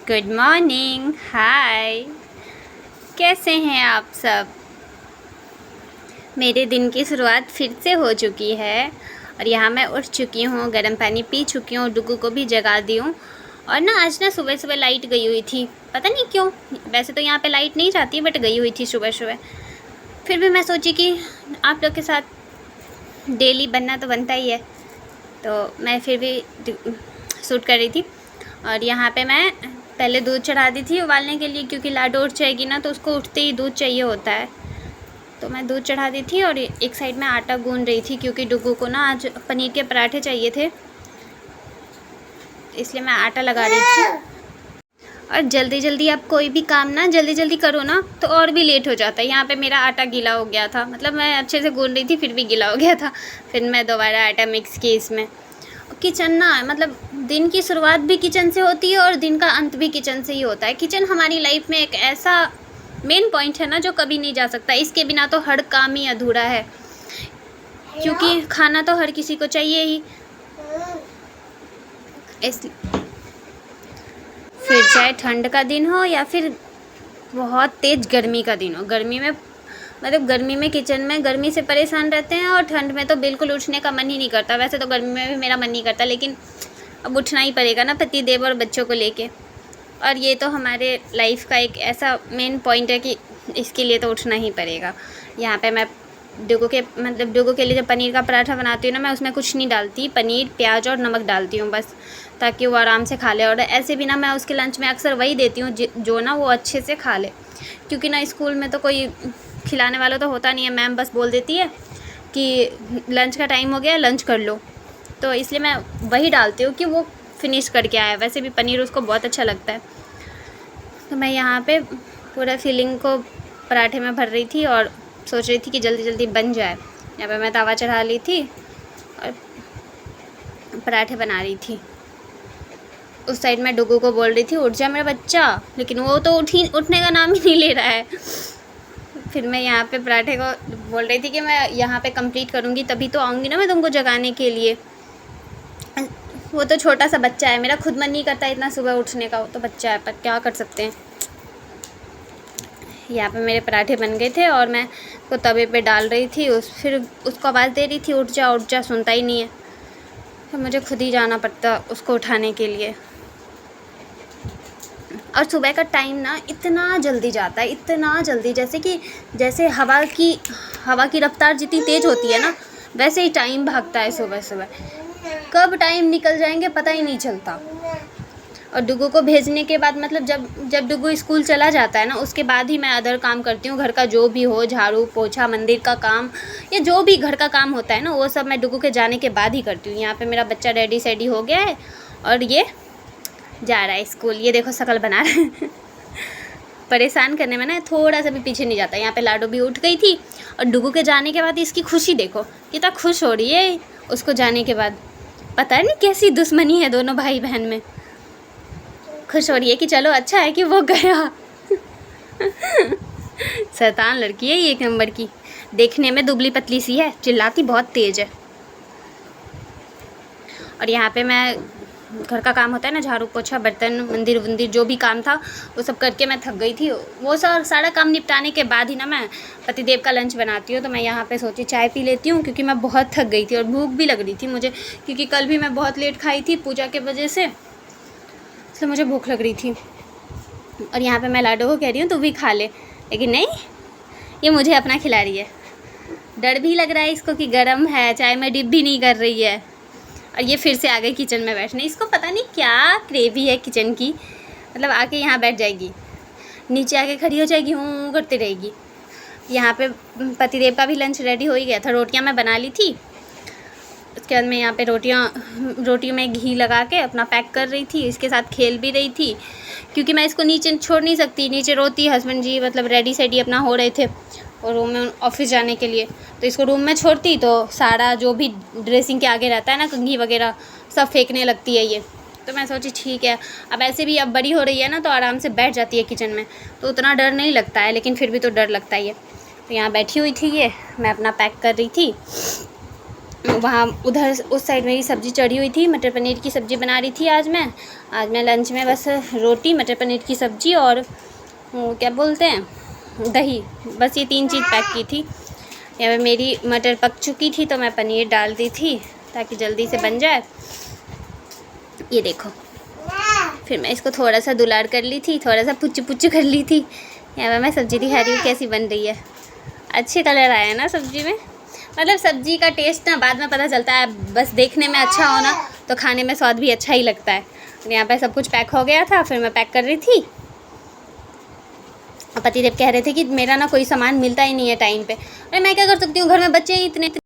Good morning, हाय। कैसे हैं आप सब? मेरे दिन की शुरुआत फिर से हो चुकी है और यहाँ मैं उठ चुकी हूँ, गर्म पानी पी चुकी हूँ, डुगू को भी जगा दी हूँ। और ना आज ना सुबह सुबह लाइट गई हुई थी, पता नहीं क्यों। वैसे तो यहाँ पे लाइट नहीं जाती बट गई हुई थी सुबह सुबह। फिर भी मैं सोची कि आप लोग के साथ डेली बनना तो बनता ही है, तो मैं फिर भी शूट कर रही थी। और यहाँ पे मैं पहले दूध चढ़ा दी थी उबालने के लिए, क्योंकि लाडो उठ जाएगी ना तो उसको उठते ही दूध चाहिए होता है। तो मैं दूध चढ़ा दी थी और एक साइड में आटा गूंद रही थी, क्योंकि डुगू को ना आज पनीर के पराठे चाहिए थे, इसलिए मैं आटा लगा रही थी। और जल्दी जल्दी आप कोई भी काम ना जल्दी जल्दी करो ना तो और भी लेट हो जाता है। यहाँ पे मेरा आटा गीला हो गया था, मतलब मैं अच्छे से गूंद रही थी फिर भी गीला हो गया था। फिर मैं दोबारा आटा मिक्स की इसमें। किचन ना, मतलब दिन की शुरुआत भी किचन से होती है और दिन का अंत भी किचन से ही होता है। किचन हमारी लाइफ में एक ऐसा मेन पॉइंट है ना जो कभी नहीं जा सकता। इसके बिना तो हर काम ही अधूरा है, क्योंकि खाना तो हर किसी को चाहिए ही। फिर चाहे ठंड का दिन हो या फिर बहुत तेज़ गर्मी का दिन हो, गर्मी में मतलब गर्मी में किचन में गर्मी से परेशान रहते हैं, और ठंड में तो बिल्कुल उठने का मन ही नहीं करता। वैसे तो गर्मी में भी मेरा मन नहीं करता, लेकिन अब उठना ही पड़ेगा ना, पति देव और बच्चों को लेके। और ये तो हमारे लाइफ का एक ऐसा मेन पॉइंट है कि इसके लिए तो उठना ही पड़ेगा। यहाँ पे मैं डुगू के लिए जब पनीर का पराठा बनाती हूँ ना, मैं उसमें कुछ नहीं डालती, पनीर प्याज और नमक डालती हूँ बस, ताकि वो आराम से खा ले। और ऐसे भी ना मैं उसके लंच में अक्सर वही देती हूँ जो ना वो अच्छे से खा ले, क्योंकि ना स्कूल में तो कोई खिलाने वाला तो होता नहीं है। मैम बस बोल देती है कि लंच का टाइम हो गया, लंच कर लो, तो इसलिए मैं वही डालती हूँ कि वो फिनिश करके आए। वैसे भी पनीर उसको बहुत अच्छा लगता है। तो मैं यहाँ पे पूरा फिलिंग को पराठे में भर रही थी और सोच रही थी कि जल्दी जल्दी बन जाए। यहाँ पे मैं तवा चढ़ा ली थी और पराठे बना रही थी। उस साइड में डुगू को बोल रही थी उठ जा मेरा बच्चा, लेकिन वो तो उठने का नाम ही नहीं ले रहा है। फिर मैं यहाँ पे पराठे को बोल रही थी कि मैं यहाँ पे कंप्लीट करूँगी तभी तो आऊँगी ना मैं तुमको जगाने के लिए। वो तो छोटा सा बच्चा है, मेरा खुद मन नहीं करता इतना सुबह उठने का, वो तो बच्चा है, पर क्या कर सकते हैं। यहाँ पे मेरे पराठे बन गए थे और मैं वो तवे पे डाल रही थी। फिर उसको आवाज़ दे रही थी उठ जा, सुनता ही नहीं है। तो मुझे खुद ही जाना पड़ता उसको उठाने के लिए। और सुबह का टाइम ना इतना जल्दी जाता है, इतना जल्दी, जैसे हवा की रफ्तार जितनी तेज़ होती है ना, वैसे ही टाइम भागता है सुबह सुबह। कब टाइम निकल जाएंगे पता ही नहीं चलता। और डुगू को भेजने के बाद, मतलब जब डुगू स्कूल चला जाता है ना, उसके बाद ही मैं अदर काम करती हूँ। घर का जो भी हो, झाड़ू पोछा, मंदिर का काम, या जो भी घर का काम होता है ना, वो सब मैं डुगू के जाने के बाद ही करती हूँ। यहाँ पे मेरा बच्चा रेडी सेडी हो गया है और ये जा रहा है स्कूल। ये देखो शकल बना रहा है। परेशान करने में ना थोड़ा सा भी पीछे नहीं जाता। यहाँ पे लाडो भी उठ गई थी और डुगू के जाने के बाद इसकी खुशी देखो, कितना खुश हो रही है उसको जाने के बाद। पता नहीं कैसी दुश्मनी है दोनों भाई बहन में। खुश हो रही है कि चलो अच्छा है कि वो गया। शैतान लड़की है ये, एक नंबर की। देखने में दुबली पतली सी है, चिल्लाती बहुत तेज है। और यहाँ पे मैं घर का काम होता है ना, झाड़ू पोछा, बर्तन, मंदिर वंदिर, जो भी काम था वो सब करके मैं थक गई थी। वो सारा काम निपटाने के बाद ही ना मैं पतिदेव का लंच बनाती हूँ। तो मैं यहाँ पे सोची चाय पी लेती हूँ, क्योंकि मैं बहुत थक गई थी और भूख भी लग रही थी मुझे, क्योंकि कल भी मैं बहुत लेट खाई थी पूजा के वजह से, इसलिए मुझे भूख लग रही थी। और यहाँ पे मैं लाडो को कह रही हूँ तू भी खा ले, लेकिन नहीं, ये मुझे अपना खिला रही है। डर भी लग रहा है इसको कि गर्म है, चाय में डिप भी नहीं कर रही है। और ये फिर से आ गई किचन में बैठने। इसको पता नहीं क्या क्रेवी है किचन की, मतलब आके यहाँ बैठ जाएगी, नीचे आके खड़ी हो जाएगी, हूँ करती रहेगी। यहाँ पे पतिदेव का भी लंच रेडी हो ही गया था। रोटियाँ मैं बना ली थी, उसके बाद मैं यहाँ पे रोटियों में घी लगा के अपना पैक कर रही थी। इसके साथ खेल भी रही थी, क्योंकि मैं इसको नीचे छोड़ नहीं सकती। नीचे रोती है, हस्बैंड जी मतलब रेडी सेडी अपना हो रहे थे और रूम में ऑफिस जाने के लिए, तो इसको रूम में छोड़ती तो सारा जो भी ड्रेसिंग के आगे रहता है ना, कंघी वगैरह सब फेंकने लगती है ये। तो मैं सोची ठीक है, अब ऐसे भी अब बड़ी हो रही है ना, तो आराम से बैठ जाती है किचन में, तो उतना डर नहीं लगता है, लेकिन फिर भी तो डर लगता ही है। तो यहाँ बैठी हुई थी ये, मैं अपना पैक कर रही थी। वहाँ उधर उस साइड मेरी सब्ज़ी चढ़ी हुई थी, मटर पनीर की सब्ज़ी बना रही थी आज मैं लंच में बस रोटी, मटर पनीर की सब्ज़ी और वो क्या बोलते हैं दही, बस ये 3 चीज़ पैक की थी। यहाँ पे मेरी मटर पक चुकी थी तो मैं पनीर डाल दी थी ताकि जल्दी से बन जाए। ये देखो, फिर मैं इसको थोड़ा सा दुलार कर ली थी, थोड़ा सा पुच्चू पुच्चू कर ली थी। यहाँ पे मैं सब्ज़ी दिखा रही हूँ कैसी बन रही है। अच्छे कलर आए हैं ना सब्ज़ी में। मतलब सब्ज़ी का टेस्ट ना बाद में पता चलता है, बस देखने में अच्छा हो ना तो खाने में स्वाद भी अच्छा ही लगता है। यहाँ पे सब कुछ पैक हो गया था, फिर मैं पैक कर रही थी। पतिदेव कह रहे थे कि मेरा ना कोई सामान मिलता ही नहीं है टाइम पे। अरे मैं क्या कर सकती हूँ, घर में बच्चे ही इतने